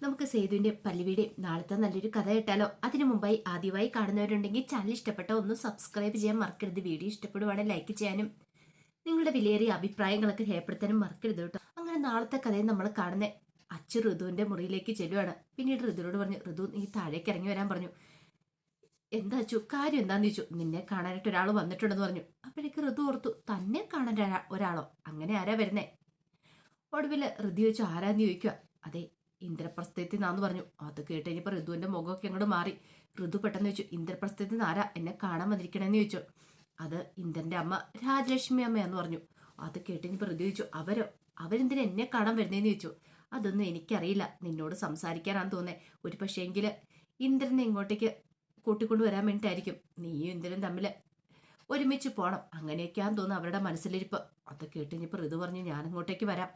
നമുക്ക് സേതുവിന്റെ പല്ലുവിയുടെയും നാളത്തെ നല്ലൊരു കഥ കേട്ടാലോ? അതിനു മുമ്പായി ആദ്യമായി കാണുന്നവരുണ്ടെങ്കിൽ ചാനൽ ഇഷ്ടപ്പെട്ട ഒന്ന് സബ്സ്ക്രൈബ് ചെയ്യാൻ മറക്കരുത്. വീഡിയോ ഇഷ്ടപ്പെടുവാണെങ്കിൽ ലൈക്ക് ചെയ്യാനും നിങ്ങളുടെ വിലയേറിയ അഭിപ്രായങ്ങളൊക്കെ രേഖപ്പെടുത്താനും മറക്കരുത് കേട്ടോ. അങ്ങനെ നാളത്തെ കഥയും നമ്മൾ കാണുന്ന അച്ചു ഋതുവിന്റെ മുറിയിലേക്ക് ചെല്ലുവാണ്. പിന്നീട് ഋതുവിനോട് പറഞ്ഞു, ഋതു നീ താഴേക്ക് ഇറങ്ങി വരാൻ പറഞ്ഞു. എന്താ അച്ചു, കാര്യം എന്താന്ന് ചോദിച്ചു. നിന്നെ കാണാനായിട്ട് ഒരാൾ വന്നിട്ടുണ്ടെന്ന് പറഞ്ഞു. അപ്പോഴേക്ക് ഋതു ഓർത്തു, തന്നെ കാണാൻ ഒരാളോ? അങ്ങനെ ആരാ വരുന്നേ? ഒടുവില് ഋതു ചോദിച്ചു, ആരാന്ന് ചോദിക്കുക. അതെ, ഇന്ദ്രപ്രസ്ഥത്തിൽ നിന്നാന്ന് പറഞ്ഞു. അത് കേട്ട് കഴിഞ്ഞപ്പോൾ ഋതുവിന്റെ മുഖമൊക്കെ അങ്ങോട്ട് മാറി. ഋതു പെട്ടെന്ന് ചോദിച്ചു, ഇന്ദ്രപ്രസ്ഥത്തിൽ നിന്ന് ആരാ എന്നെ കാണാൻ വന്നിരിക്കണേന്ന് ചോദിച്ചു. അത് ഇന്ദ്രന്റെ അമ്മ രാജലക്ഷ്മി അമ്മയാന്ന് പറഞ്ഞു. അത് കേട്ട് കഴിഞ്ഞപ്പോൾ ഋതു ചോദിച്ചു, അവരെന്തിനാ എന്നെ കാണാൻ വരുന്നേന്ന് ചോദിച്ചു. അതൊന്നും എനിക്കറിയില്ല, നിന്നോട് സംസാരിക്കാനാന്ന് തോന്നേ. ഒരു പക്ഷേങ്കില് ഇന്ദ്രനെ ഇങ്ങോട്ടേക്ക് കൂട്ടിക്കൊണ്ടു വരാൻ വേണ്ടിയിട്ടായിരിക്കും. നീയും ഇന്ദ്രനും തമ്മിൽ ഒരുമിച്ച് പോണം, അങ്ങനെയൊക്കെയാന്ന് തോന്നുന്നു അവരുടെ മനസ്സിലിരിപ്പ്. അത് കേട്ട് കഴിഞ്ഞപ്പോൾ ഋതു പറഞ്ഞു, ഞാൻ ഇങ്ങോട്ടേക്ക് വരാം.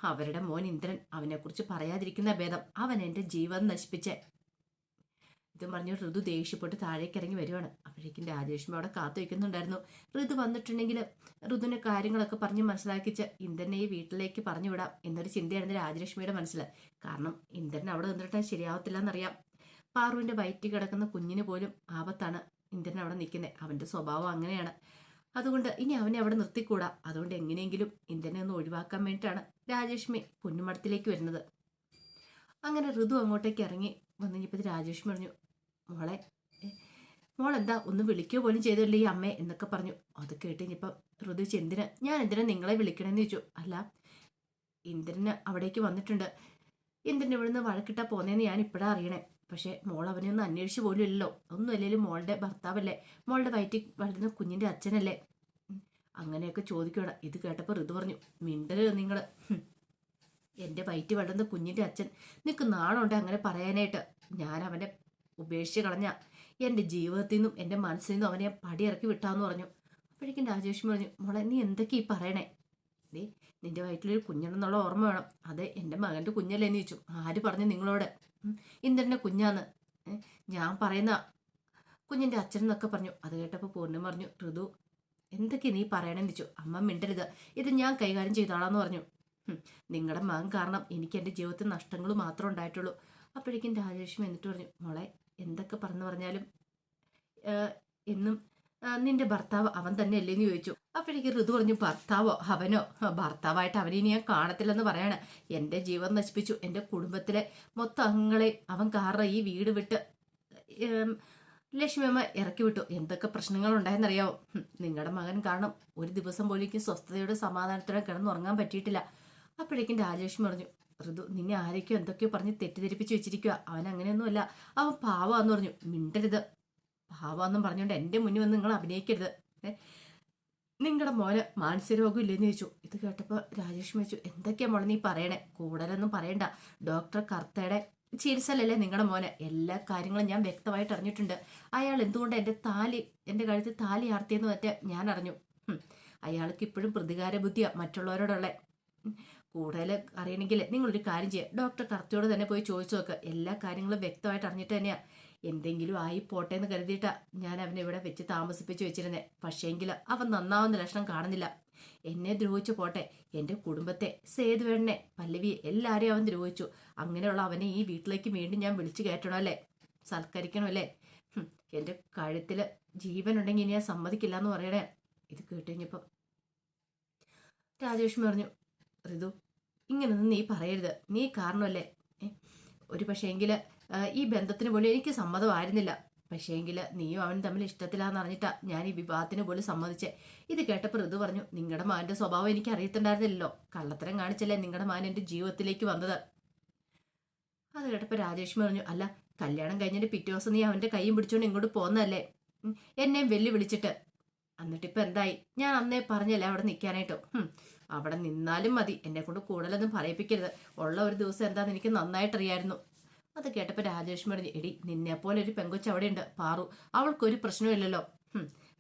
അവരുടെ മോൻ ഇന്ദ്രൻ, അവനെക്കുറിച്ച് പറയാതിരിക്കുന്ന ഭേദം. അവൻ എൻ്റെ ജീവൻ നശിപ്പിച്ചേ. ഇതും പറഞ്ഞു ഋതു ദേഷ്യപ്പെട്ട് താഴേക്ക് ഇറങ്ങി വരുവാണ്. അപ്പോഴേക്കും രാജലക്ഷ്മി അവിടെ കാത്തു വയ്ക്കുന്നുണ്ടായിരുന്നു. ഋതു വന്നിട്ടുണ്ടെങ്കിൽ ഋതുവിന് കാര്യങ്ങളൊക്കെ പറഞ്ഞ് മനസ്സിലാക്കിച്ച് ഇന്ദ്രനെ ഈ വീട്ടിലേക്ക് പറഞ്ഞു വിടാം എന്നൊരു ചിന്തയായിരുന്നു രാജലക്ഷ്മിയുടെ മനസ്സിൽ. കാരണം ഇന്ദ്രൻ അവിടെ നിന്നിട്ട് ശരിയാവത്തില്ല എന്നറിയാം. പാറുവിന്റെ വയറ്റിൽ കിടക്കുന്ന കുഞ്ഞിന് പോലും ആപത്താണ് ഇന്ദ്രൻ അവിടെ നിൽക്കുന്നത്. അവന്റെ സ്വഭാവം അങ്ങനെയാണ്. അതുകൊണ്ട് ഇനി അവനെ അവിടെ നിർത്തിക്കൂടാ. അതുകൊണ്ട് എങ്ങനെയെങ്കിലും ഇന്ദ്രനെ ഒന്ന് ഒഴിവാക്കാൻ വേണ്ടിയിട്ടാണ് രാജലക്ഷ്മി പൊന്നുമടത്തിലേക്ക് വരുന്നത്. അങ്ങനെ ഋതു അങ്ങോട്ടേക്ക് ഇറങ്ങി വന്നു കഴിഞ്ഞപ്പോൾ രാജലക്ഷ്മി പറഞ്ഞു, മോളെ മോളെന്താ ഒന്ന് വിളിക്കുക പോലും ചെയ്തല്ലേ ഈ അമ്മേ എന്നൊക്കെ പറഞ്ഞു. അത് കേട്ട് കഴിഞ്ഞപ്പം ഋതു ചോദിച്ചു, ഞാൻ എന്തിനാ നിങ്ങളെ വിളിക്കണമെന്ന് ചോദിച്ചു. അല്ല, ഇന്ദ്രന് അവിടേക്ക് വന്നിട്ടുണ്ട്. ഇന്ദ്രൻ ഇവിടുന്ന് വഴക്കിട്ടാ പോന്നേന്ന് ഞാൻ ഇപ്പോഴാ അറിയണേ. പക്ഷെ മോൾ അവനെ ഒന്നും അന്വേഷിച്ചു പോലും ഇല്ലല്ലോ. ഒന്നും അല്ലെങ്കിലും മോളുടെ ഭർത്താവല്ലേ, മോളുടെ വയറ്റിൽ വളരുന്ന കുഞ്ഞിന്റെ അച്ഛനല്ലേ, അങ്ങനെയൊക്കെ ചോദിക്കണം. ഇത് കേട്ടപ്പോൾ ഋതു പറഞ്ഞു, മിണ്ടരുത് നിങ്ങൾ. എൻ്റെ വയറ്റിൽ വളരുന്ന കുഞ്ഞിന്റെ അച്ഛൻ, നിനക്ക് നാണുണ്ട് അങ്ങനെ പറയാനായിട്ട്? ഞാൻ അവനെ ഉപേക്ഷിച്ച് കളഞ്ഞ എൻ്റെ ജീവിതത്തിൽ നിന്നും എൻ്റെ മനസ്സിൽ നിന്നും അവനെ പടിയിറക്കി വിട്ടാന്ന് പറഞ്ഞു. അപ്പോഴേക്കും രാജേഷ്മി പറഞ്ഞു, മോളെ നീ എന്തൊക്കെയാ ഈ പറയണേ? ദേ, നിന്റെ വയറ്റിലൊരു കുഞ്ഞുണ്ടെന്നുള്ള ഓർമ്മ വേണം. അത് എൻ്റെ മകൻ്റെ കുഞ്ഞല്ലേന്ന് ചോദിച്ചു. ആര് പറഞ്ഞു നിങ്ങളോട് ഇന്ദ്രൻ്റെ കുഞ്ഞാന്ന്? ഞാൻ പറയുന്ന കുഞ്ഞിൻ്റെ അച്ഛൻ എന്നൊക്കെ പറഞ്ഞു. അത് കേട്ടപ്പോൾ പൂർണ്ണം പറഞ്ഞു, ഋതു എന്തൊക്കെയാ നീ പറയണമെന്ന് ചോദിച്ചു. അമ്മ മിണ്ടരുത്, ഇത് ഞാൻ കൈകാര്യം ചെയ്തോളാന്ന് പറഞ്ഞു. നിങ്ങളുടെ മകൻ കാരണം എനിക്ക് എൻ്റെ ജീവിതത്തിൽ നഷ്ടങ്ങൾ മാത്രം ഉണ്ടായിട്ടുള്ളൂ. അപ്പോഴേക്കും രാജലക്ഷ്മി എന്നിട്ട് പറഞ്ഞു, മോളെ എന്തൊക്കെ പറഞ്ഞാലും എന്നും നിന്റെ ഭർത്താവ് അവൻ തന്നെ അല്ലേന്ന് ചോദിച്ചു. അപ്പോഴേക്ക് ഋതു പറഞ്ഞു, ഭർത്താവോ അവനോ? ഭർത്താവായിട്ട് അവനിനി ഞാൻ കാണത്തില്ലെന്ന് പറയാണ്. എൻ്റെ ജീവൻ നശിപ്പിച്ചു, എൻ്റെ കുടുംബത്തിലെ മൊത്തം അംഗങ്ങളെ അവൻ കാരണം ഈ വീട് വിട്ട് ലക്ഷ്മി അമ്മ ഇറക്കി വിട്ടു. എന്തൊക്കെ പ്രശ്നങ്ങൾ ഉണ്ടായെന്നറിയാവോ? നിങ്ങളുടെ മകൻ കാരണം ഒരു ദിവസം പോലും സ്വസ്ഥതയോടെ സമാധാനത്തോടെ കിടന്നുറങ്ങാൻ പറ്റിയിട്ടില്ല. അപ്പോഴേക്കും രാജലക്ഷ്മി പറഞ്ഞു, ഋതു നിന്നെ ആരൊക്കെയോ എന്തൊക്കെയോ പറഞ്ഞ് തെറ്റിദ്ധരിപ്പിച്ച് വെച്ചിരിക്കുക. അവൻ അങ്ങനെയൊന്നുമല്ല, അവൻ പാവാന്ന് പറഞ്ഞു. മിണ്ടരുത്, പാവാന്നും പറഞ്ഞുകൊണ്ട് എൻ്റെ മുന്നിൽ വന്ന് നിങ്ങൾ അഭിനയിക്കരുത്. നിങ്ങളുടെ മോന് മാനസിക രോഗം ഇല്ലെന്ന് ചോദിച്ചു. ഇത് കേട്ടപ്പോൾ രാജലക്ഷ്മി വെച്ചു, എന്തൊക്കെയാ മോളെ നീ പറയണേ? കൂടുതലൊന്നും പറയണ്ട. ഡോക്ടർ കർത്തയുടെ ചികിത്സയിലല്ലേ നിങ്ങളുടെ മോന്. എല്ലാ കാര്യങ്ങളും ഞാൻ വ്യക്തമായിട്ട് അറിഞ്ഞിട്ടുണ്ട്. അയാൾ എന്തുകൊണ്ട് എൻ്റെ കഴുത്തിൽ താലി ആർത്തിയെന്ന് മറ്റേ ഞാൻ അറിഞ്ഞു. അയാൾക്ക് ഇപ്പോഴും പ്രതികാര ബുദ്ധിയാ മറ്റുള്ളവരോടുള്ള. കൂടുതൽ അറിയണമെങ്കിൽ നിങ്ങളൊരു കാര്യം ചെയ്യുക, ഡോക്ടർ കർത്തയോട് തന്നെ പോയി ചോദിച്ചു നോക്ക്. എല്ലാ കാര്യങ്ങളും വ്യക്തമായിട്ട് അറിഞ്ഞിട്ട് തന്നെയാ. എന്തെങ്കിലും ആയി പോട്ടെ എന്ന് കരുതിയിട്ടാ ഞാൻ അവനെ ഇവിടെ വെച്ച് താമസിപ്പിച്ച് വെച്ചിരുന്നേ. പക്ഷേങ്കിൽ അവൻ നന്നാവുന്ന ലക്ഷണം കാണുന്നില്ല. എന്നെ ദ്രോഹിച്ചു പോട്ടെ, എൻ്റെ കുടുംബത്തെ, സേതുവേണ്ണനെ, പല്ലവിയെ എല്ലാവരെയും അവൻ ദ്രോഹിച്ചു. അങ്ങനെയുള്ള അവനെ ഈ വീട്ടിലേക്ക് വീണ്ടും ഞാൻ വിളിച്ചു കയറ്റണമല്ലേ, സൽക്കരിക്കണമല്ലേ? എൻ്റെ കഴുത്തിൽ ജീവനുണ്ടെങ്കിൽ ഇനി ഞാൻ സമ്മതിക്കില്ല എന്ന് പറയണേ. ഇത് കേട്ട് കഴിഞ്ഞപ്പോൾ രാജേഷ്മി പറഞ്ഞു, ഋതു ഇങ്ങനൊന്നും നീ പറയരുത്. നീ കാരണമല്ലേ ഒരു പക്ഷേങ്കിൽ ഈ ബന്ധത്തിന് പോലും എനിക്ക് സമ്മതമായിരുന്നില്ല. പക്ഷേങ്കിൽ നീയും അവനും തമ്മിൽ ഇഷ്ടത്തിലാന്ന് അറിഞ്ഞിട്ടാ ഞാൻ ഈ വിവാഹത്തിന് പോലും സമ്മതിച്ചേ. ഇത് കേട്ടപ്പോൾ ഋതു പറഞ്ഞു, നിങ്ങളുടെ മകന്റെ സ്വഭാവം എനിക്ക് അറിയത്തുണ്ടായിരുന്നില്ലല്ലോ. കള്ളത്തരം കാണിച്ചല്ലേ നിങ്ങളുടെ മകൻ എൻ്റെ ജീവിതത്തിലേക്ക് വന്നത്. അത് കേട്ടപ്പോൾ രാജേഷ്മി പറഞ്ഞു, അല്ല കല്യാണം കഴിഞ്ഞിട്ട് പിറ്റേ ദിവസം നീ അവൻ്റെ കൈയും പിടിച്ചോണ്ട് ഇങ്ങോട്ട് പോന്നതല്ലേ എന്നെയും വിളിച്ചിട്ട്. എന്നിട്ടിപ്പോൾ എന്തായി? ഞാൻ അന്നേ പറഞ്ഞല്ലേ അവിടെ നിൽക്കാനായിട്ടോ. അവിടെ നിന്നാലും മതി, എന്നെ കൊണ്ട് കൂടുതലൊന്നും പറയിപ്പിക്കരുത്. ഉള്ള ഒരു ദിവസം എന്താണെന്ന് എനിക്ക് നന്നായിട്ടറിയായിരുന്നു. അത് കേട്ടപ്പോൾ രാജേഷ്മി പറഞ്ഞു, എടി നിന്നെപ്പോലെ ഒരു പെങ്കൊച്ച് അവിടെ ഉണ്ട്, പാറു. അവൾക്കൊരു പ്രശ്നമില്ലല്ലോ.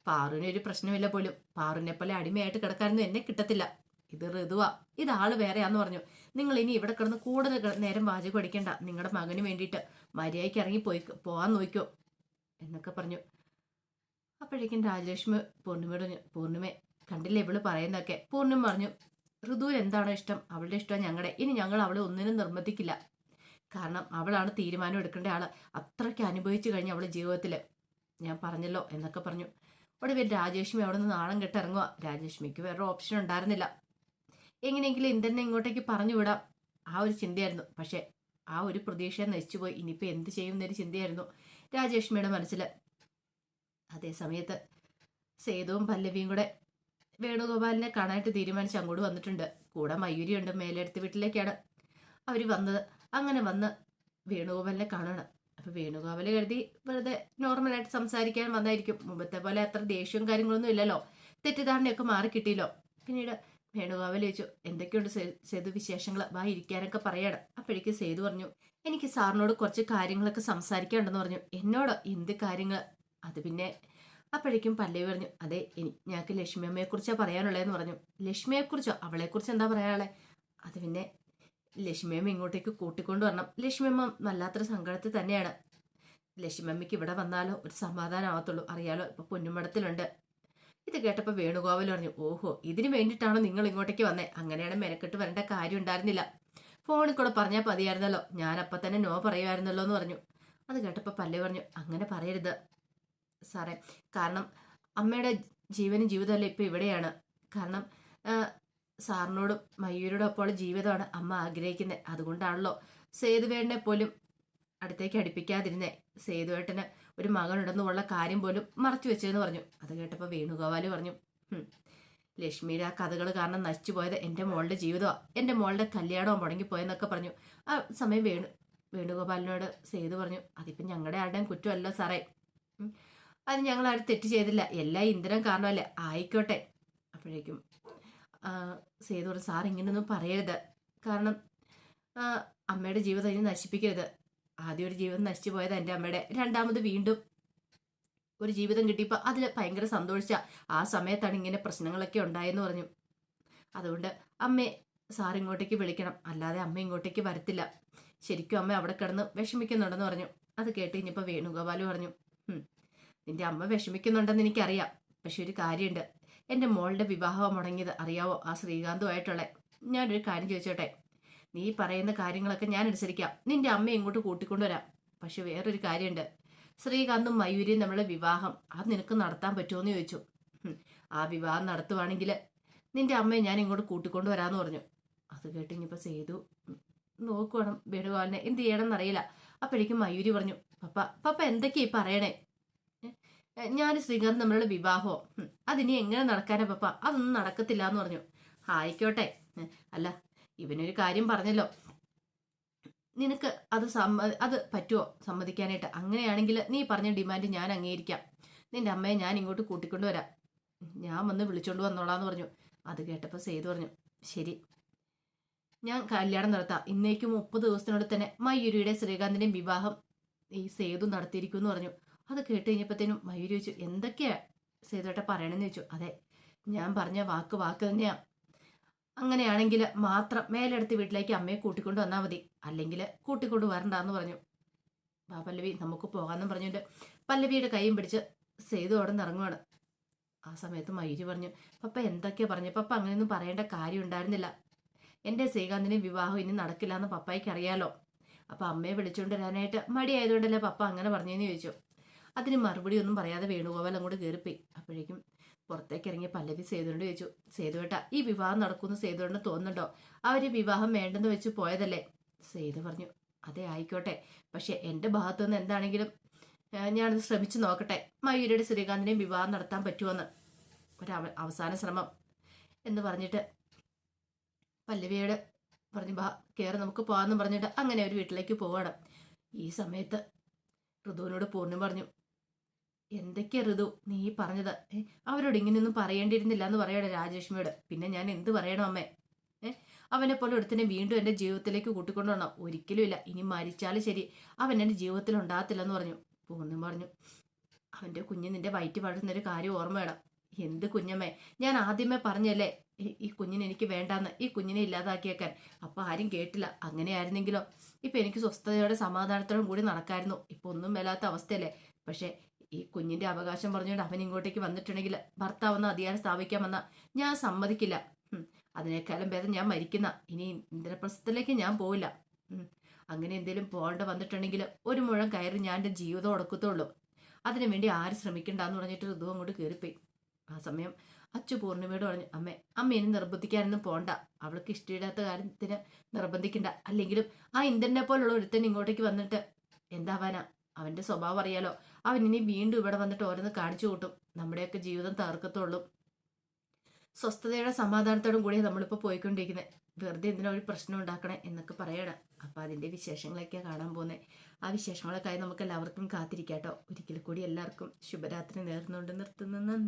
പാറുവിന് ഒരു പ്രശ്നമില്ല പോലും. പാറുവിനെ പോലെ അടിമയായിട്ട് കിടക്കാനൊന്നും എന്നെ കിട്ടത്തില്ല. ഇത് ഋതുവാ, ഇതാള് വേറെയാന്ന് പറഞ്ഞു. നിങ്ങൾ ഇനി ഇവിടെ കിടന്ന് കൂടുതൽ നേരം വാചകം അടിക്കണ്ട. നിങ്ങളുടെ മകന് വേണ്ടിയിട്ട് മര്യാദയ്ക്ക് ഇറങ്ങി പോകാൻ നോക്കിക്കോ എന്നൊക്കെ പറഞ്ഞു. അപ്പോഴേക്കും രാജലക്ഷ്മി പൂർണ്ണിമയോട് പറഞ്ഞു, പൂർണ്ണിമേ കണ്ടില്ലേ ഇവള് പറയുന്നതൊക്കെ? പൂർണ്ണിമ പറഞ്ഞു, ഋതുവിന് എന്താണോ ഇഷ്ടം അവളുടെ ഇഷ്ടമാണ് ഞങ്ങളുടെ. ഇനി ഞങ്ങൾ അവളെ ഒന്നിനും നിർബന്ധിക്കില്ല. കാരണം അവളാണ് തീരുമാനം എടുക്കേണ്ട ആള്. അത്രയ്ക്ക് അനുഭവിച്ചു കഴിഞ്ഞു അവള് ജീവിതത്തിൽ. ഞാൻ പറഞ്ഞല്ലോ എന്നൊക്കെ പറഞ്ഞു. ഒടുവിൽ രാജേഷ്മി അവിടെ നിന്ന് നാണം കെട്ടിറങ്ങുക. രാജേഷ്മിക്ക് വേറെ ഓപ്ഷൻ ഉണ്ടായിരുന്നില്ല. എങ്ങനെയെങ്കിലും ഇന്ദ്രനെ ഇങ്ങോട്ടേക്ക് പറഞ്ഞു വിടാം, ആ ഒരു ചിന്തയായിരുന്നു. പക്ഷെ ആ ഒരു പ്രതീക്ഷ നശിച്ചുപോയി. ഇനിയിപ്പോൾ എന്ത് ചെയ്യും എന്നൊരു ചിന്തയായിരുന്നു രാജേഷ്മിയുടെ മനസ്സിൽ. അതേ സമയത്ത് സേതുവും പല്ലവിയും കൂടെ വേണുഗോപാലിനെ കാണാനായിട്ട് തീരുമാനിച്ച് അങ്ങോട്ട് വന്നിട്ടുണ്ട്. കൂടെ മയൂരിയുണ്ട്. മേലെടുത്ത് വീട്ടിലേക്കാണ് അവർ വന്നത്. അങ്ങനെ വന്ന് വേണുഗോപാലിനെ കാണണം. അപ്പൊ വേണുഗോപാല് കരുതി വെറുതെ നോർമലായിട്ട് സംസാരിക്കാൻ വന്നായിരിക്കും. മുമ്പത്തെ പോലെ അത്ര ദേഷ്യവും കാര്യങ്ങളൊന്നും ഇല്ലല്ലോ. തെറ്റിദ്ധാരണയൊക്കെ മാറി കിട്ടിയല്ലോ. പിന്നീട് വേണുഗോപാൽ ചോദിച്ചു, എന്തൊക്കെയുണ്ട് സേതു വിശേഷങ്ങൾ, വാ ഇരിക്കാനൊക്കെ പറയണം. അപ്പോഴേക്ക് സേതു പറഞ്ഞു, എനിക്ക് സാറിനോട് കുറച്ച് കാര്യങ്ങളൊക്കെ സംസാരിക്കാനുണ്ടെന്ന് പറഞ്ഞു. എന്നോട് എന്ത് കാര്യങ്ങൾ? അത് പിന്നെ അപ്പോഴേക്കും പല്ലവി പറഞ്ഞു, അതെ ഞങ്ങൾക്ക് ലക്ഷ്മി അമ്മയെക്കുറിച്ചാണ് പറയാനുള്ളതെന്ന് പറഞ്ഞു. ലക്ഷ്മിയെക്കുറിച്ചോ? അവളെക്കുറിച്ച് എന്താ പറയാനുള്ളത്? അത് പിന്നെ ലക്ഷ്മിയമ്മ ഇങ്ങോട്ടേക്ക് കൂട്ടിക്കൊണ്ടു വരണം. ലക്ഷ്മിയമ്മ വല്ലാത്തൊരു സങ്കടത്തിൽ തന്നെയാണ്. ലക്ഷ്മിയമ്മയ്ക്ക് ഇവിടെ വന്നാലോ ഒരു സമാധാനമാകത്തുള്ളൂ. അറിയാലോ ഇപ്പൊ പൊന്നുമടത്തിലുണ്ട്. ഇത് കേട്ടപ്പോൾ വേണുഗോപാൽ പറഞ്ഞു, ഓഹോ ഇതിന് വേണ്ടിയിട്ടാണോ നിങ്ങൾ ഇങ്ങോട്ടേക്ക് വന്നേ? അങ്ങനെയാണ് മെനക്കെട്ട് വരേണ്ട കാര്യം ഉണ്ടായിരുന്നില്ല. ഫോണിൽ കൂടെ പറഞ്ഞാൽ മതിയായിരുന്നല്ലോ, ഞാൻ അപ്പം തന്നെ നോ പറയുമായിരുന്നല്ലോ എന്ന് പറഞ്ഞു. അത് കേട്ടപ്പോൾ പല്ലവി പറഞ്ഞു, അങ്ങനെ പറയരുത് സാറേ. കാരണം അമ്മയുടെ ജീവനും ജീവിതമല്ല ഇപ്പം ഇവിടെയാണ്. കാരണം സാറിനോടും മയൂരോടും അപ്പോൾ ജീവിതമാണ് അമ്മ ആഗ്രഹിക്കുന്നത്. അതുകൊണ്ടാണല്ലോ സേതുവേട്ടനെ പോലും അടുത്തേക്ക് അടുപ്പിക്കാതിരുന്നേ. സേതുവേട്ടന് ഒരു മകനുണ്ടെന്നുള്ള കാര്യം പോലും മറച്ചു വെച്ചതെന്ന് പറഞ്ഞു. അത് കേട്ടപ്പോൾ വേണുഗോപാല് പറഞ്ഞു, ലക്ഷ്മിയുടെ ആ കഥകൾ കാരണം നശിച്ചു പോയത് എൻ്റെ മോളുടെ ജീവിതമാണ്, എൻ്റെ മോളുടെ കല്യാണവും മുടങ്ങിപ്പോയെന്നൊക്കെ പറഞ്ഞു. ആ സമയം വേണുഗോപാലിനോട് സേതു പറഞ്ഞു, അതിപ്പം ഞങ്ങളുടെ ആരുടെയും കുറ്റമല്ല സാറേ. അത് ഞങ്ങൾ ആരും തെറ്റ് ചെയ്തില്ല, എല്ലാ ഇന്ധനം കാരണമല്ലേ. ആയിക്കോട്ടെ. അപ്പോഴേക്കും സേതു പറഞ്ഞു, സാർ ഇങ്ങനെയൊന്നും പറയരുത്. കാരണം അമ്മയുടെ ജീവിതം ഇനി നശിപ്പിക്കരുത്. ആദ്യം ഒരു ജീവിതം നശിച്ചു പോയത് എൻ്റെ അമ്മയുടെ, രണ്ടാമത് വീണ്ടും ഒരു ജീവിതം കിട്ടിയപ്പോൾ അതിൽ ഭയങ്കര സന്തോഷിച്ച ആ സമയത്താണ് ഇങ്ങനെ പ്രശ്നങ്ങളൊക്കെ ഉണ്ടായെന്ന് പറഞ്ഞു. അതുകൊണ്ട് അമ്മയെ സാർ ഇങ്ങോട്ടേക്ക് വിളിക്കണം, അല്ലാതെ അമ്മ ഇങ്ങോട്ടേക്ക് വരത്തില്ല. ശരിക്കും അമ്മ അവിടെ കിടന്ന് വിഷമിക്കുന്നുണ്ടെന്ന് പറഞ്ഞു. അത് കേട്ട് കഴിഞ്ഞപ്പോൾ വേണുഗോപാൽ പറഞ്ഞു, നിന്റെ അമ്മ വിഷമിക്കുന്നുണ്ടെന്ന് എനിക്കറിയാം. പക്ഷെ ഒരു കാര്യമുണ്ട്, എൻ്റെ മോളുടെ വിവാഹം മുടങ്ങിയത് അറിയാവോ? ആ ശ്രീകാന്തുമായിട്ടുള്ള. ഞാനൊരു കാര്യം ചോദിച്ചോട്ടെ, നീ പറയുന്ന കാര്യങ്ങളൊക്കെ ഞാൻ അനുസരിക്കാം, നിന്റെ അമ്മയെ ഇങ്ങോട്ട് കൂട്ടിക്കൊണ്ടുവരാം. പക്ഷെ വേറൊരു കാര്യമുണ്ട്, ശ്രീകാന്തും മയൂരിയും നമ്മളെ വിവാഹം അത് നിനക്ക് നടത്താൻ പറ്റുമോ എന്ന് ചോദിച്ചു. ആ വിവാഹം നടത്തുവാണെങ്കിൽ നിന്റെ അമ്മയെ ഞാൻ ഇങ്ങോട്ട് കൂട്ടിക്കൊണ്ടുവരാമെന്ന് പറഞ്ഞു. അത് കേട്ട് ഇനിയിപ്പോൾ സേതു നോക്കുവാണ് വേണുഗോപാലിനെ, എന്ത് ചെയ്യണമെന്ന് അറിയില്ല. അപ്പോഴേക്കും മയൂരി പറഞ്ഞു, പപ്പ എന്തൊക്കെയാ പറയണേ? ഞാൻ ശ്രീകാന്ത് നമ്മളുടെ വിവാഹമോ? അതിനി എങ്ങനെ നടക്കാനാ പപ്പ? അതൊന്നും നടക്കത്തില്ല എന്ന് പറഞ്ഞു. ആയിക്കോട്ടെ, അല്ല ഇവനൊരു കാര്യം പറഞ്ഞല്ലോ, നിനക്ക് അത് പറ്റുമോ സമ്മതിക്കാനായിട്ട്? അങ്ങനെയാണെങ്കിൽ നീ പറഞ്ഞ ഡിമാൻഡ് ഞാൻ അംഗീകരിക്കാം. നിന്റെ അമ്മയെ ഞാൻ ഇങ്ങോട്ട് കൂട്ടിക്കൊണ്ടുവരാം, ഞാൻ വന്ന് വിളിച്ചോണ്ട് വന്നോളാന്ന് പറഞ്ഞു. അത് കേട്ടപ്പോൾ സേതു പറഞ്ഞു, ശരി ഞാൻ കല്യാണം നടത്താം. ഇന്നേക്ക് 30 ദിവസത്തിനോട് തന്നെ മയൂരിയുടെ ശ്രീകാന്തിന്റെയും വിവാഹം ഈ സേതു നടത്തിയിരിക്കും എന്ന് പറഞ്ഞു. അത് കേട്ട് കഴിഞ്ഞപ്പോഴത്തേനും മയൂരി ചോദിച്ചു, എന്തൊക്കെയാ സേതുവേട്ട പറയണമെന്ന് ചോദിച്ചു. അതെ, ഞാൻ പറഞ്ഞ വാക്ക് തന്നെയാ. അങ്ങനെയാണെങ്കിൽ മാത്രം മേലെടുത്ത് വീട്ടിലേക്ക് അമ്മയെ കൂട്ടിക്കൊണ്ട് വന്നാൽ മതി, അല്ലെങ്കിൽ കൂട്ടിക്കൊണ്ട് വരണ്ടെന്ന് പറഞ്ഞു. പല്ലവി നമുക്ക് പോകാമെന്നും പറഞ്ഞിട്ട് പല്ലവിയുടെ കൈയും പിടിച്ച് സേതു അവിടെ നിന്ന് ഇറങ്ങുവാണ്. ആ സമയത്ത് മയൂരി പറഞ്ഞു, പപ്പ എന്തൊക്കെയാ പറഞ്ഞു? പപ്പ അങ്ങനെയൊന്നും പറയേണ്ട കാര്യം ഉണ്ടായിരുന്നില്ല. എൻ്റെ ശ്രീകാന്തിൻ്റെയും വിവാഹം ഇനി നടക്കില്ല എന്ന് പപ്പായ്ക്ക് അറിയാലോ. അപ്പം അമ്മയെ വിളിച്ചുകൊണ്ട് വരാനായിട്ട് മടിയായതുകൊണ്ടല്ലേ പപ്പ അങ്ങനെ പറഞ്ഞതെന്ന് ചോദിച്ചു. അതിന് മറുപടി ഒന്നും പറയാതെ വേണുഗോപാൽ അങ്ങോട്ട് കയറിപ്പോയി. അപ്പോഴേക്കും പുറത്തേക്ക് ഇറങ്ങിയ പല്ലവി സേതുവിനോട് ചോദിച്ചു, സേതുവേട്ട ഈ വിവാഹം നടക്കുമെന്ന് സേതുവേട്ടന് തോന്നുന്നുണ്ടോ? അവർ വിവാഹം വേണ്ടെന്ന് വെച്ച് പോയതല്ലേ? സേതു പറഞ്ഞു, അതെ ആയിക്കോട്ടെ, പക്ഷെ എൻ്റെ ഭാഗത്തുനിന്ന് എന്താണെങ്കിലും ഞാനത് ശ്രമിച്ചു നോക്കട്ടെ, മയൂരിയുടെ ശ്രീകാന്തിനെയും വിവാഹം നടത്താൻ പറ്റുമെന്ന്. അവസാന ശ്രമം എന്ന് പറഞ്ഞിട്ട് പല്ലവിയോട് പറഞ്ഞു, ബാ കയറി നമുക്ക് പോകാമെന്ന് പറഞ്ഞിട്ട് അങ്ങനെ ഒരു വീട്ടിലേക്ക് പോവാണ്. ഈ സമയത്ത് ഋതുവിനോട് പൂർണ്ണം പറഞ്ഞു, എന്തൊക്കെയാ ഋതു നീ പറഞ്ഞത്? അവരോട് ഇങ്ങനെയൊന്നും പറയേണ്ടിയിരുന്നില്ല എന്ന് പറയണേ രാജലക്ഷ്മിയോട്. പിന്നെ ഞാൻ എന്ത് പറയണം അമ്മേ? അവനെ പോലെ ഒരുത്തിനെ വീണ്ടും എൻ്റെ ജീവിതത്തിലേക്ക് കൂട്ടിക്കൊണ്ടുവന്നോ? ഒരിക്കലും ഇല്ല, ഇനി മരിച്ചാലും ശരി അവൻ എൻ്റെ ജീവിതത്തിൽ ഉണ്ടാകത്തില്ലെന്ന് പറഞ്ഞു. പൂർണ്ണം പറഞ്ഞു, അവൻ്റെ കുഞ്ഞ് നിന്റെ വയറ്റ് വളരുന്നൊരു കാര്യം ഓർമ്മ വേണം. എന്ത് കുഞ്ഞമ്മേ, ഞാൻ ആദ്യമേ പറഞ്ഞല്ലേ ഈ കുഞ്ഞിനെ എനിക്ക് വേണ്ടാന്ന്, ഈ കുഞ്ഞിനെ ഇല്ലാതാക്കിയേക്കാൻ. അപ്പം ആരും കേട്ടില്ല. അങ്ങനെയായിരുന്നെങ്കിലോ ഇപ്പം എനിക്ക് സ്വസ്ഥതയോടെ സമാധാനത്തോടും കൂടി നടക്കായിരുന്നു. ഇപ്പം ഒന്നും മേലാത്ത അവസ്ഥയല്ലേ. പക്ഷേ ഈ കുഞ്ഞിന്റെ അവകാശം പറഞ്ഞുകൊണ്ട് അവൻ ഇങ്ങോട്ടേക്ക് വന്നിട്ടുണ്ടെങ്കിൽ ഭർത്താവെന്ന് അധികാരം സ്ഥാപിക്കാമെന്ന ഞാൻ സമ്മതിക്കില്ല. അതിനേക്കാളും ഭേദം ഞാൻ മരിക്കുന്ന. ഇനി ഇന്ദ്രപ്രസ്ഥത്തിലേക്ക് ഞാൻ പോവില്ല. അങ്ങനെ എന്തെങ്കിലും പോകേണ്ട വന്നിട്ടുണ്ടെങ്കിൽ ഒരു മുഴം കയറി ഞാൻ എൻ്റെ ജീവിതം ഉടക്കത്തുള്ളൂ. അതിനു വേണ്ടി ആര് ശ്രമിക്കണ്ടെന്ന് പറഞ്ഞിട്ട് ഋതു അങ്ങോട്ട് കയറിപ്പോയി. ആ സമയം അച്ചു പൂർണ്ണിമയോട് പറഞ്ഞു, അമ്മ ഇനി നിർബന്ധിക്കാനൊന്നും പോണ്ട. അവൾക്ക് ഇഷ്ടമില്ലാത്ത കാര്യത്തിന് നിർബന്ധിക്കണ്ട. അല്ലെങ്കിലും ആ ഇന്ദ്രനെ പോലുള്ള ഒരുത്തൻ ഇങ്ങോട്ടേക്ക് വന്നിട്ട് എന്താവാനാ? അവന്റെ സ്വഭാവം അറിയാലോ. അവൻ ഇനി വീണ്ടും ഇവിടെ വന്നിട്ട് ഓരോന്ന് കാണിച്ചു കൂട്ടും. നമ്മുടെയൊക്കെ ജീവിതം തകർക്കത്തുള്ളൂ. സ്വസ്ഥതയുടെ സമാധാനത്തോടും കൂടി നമ്മളിപ്പോൾ പോയിക്കൊണ്ടിരിക്കുന്നത്. വെറുതെ എന്തിനാ ഒരു പ്രശ്നം ഉണ്ടാക്കണേ എന്നൊക്കെ പറയണം. അപ്പൊ അതിന്റെ വിശേഷങ്ങളൊക്കെയാണ് കാണാൻ പോകുന്നത്. ആ വിശേഷങ്ങളൊക്കെ ആയി നമുക്ക് എല്ലാവർക്കും കാത്തിരിക്കാട്ടോ. ഒരിക്കൽ കൂടി എല്ലാവർക്കും ശുഭരാത്രി നേർന്നുകൊണ്ട് നിർത്തുന്നു. നന്ദി.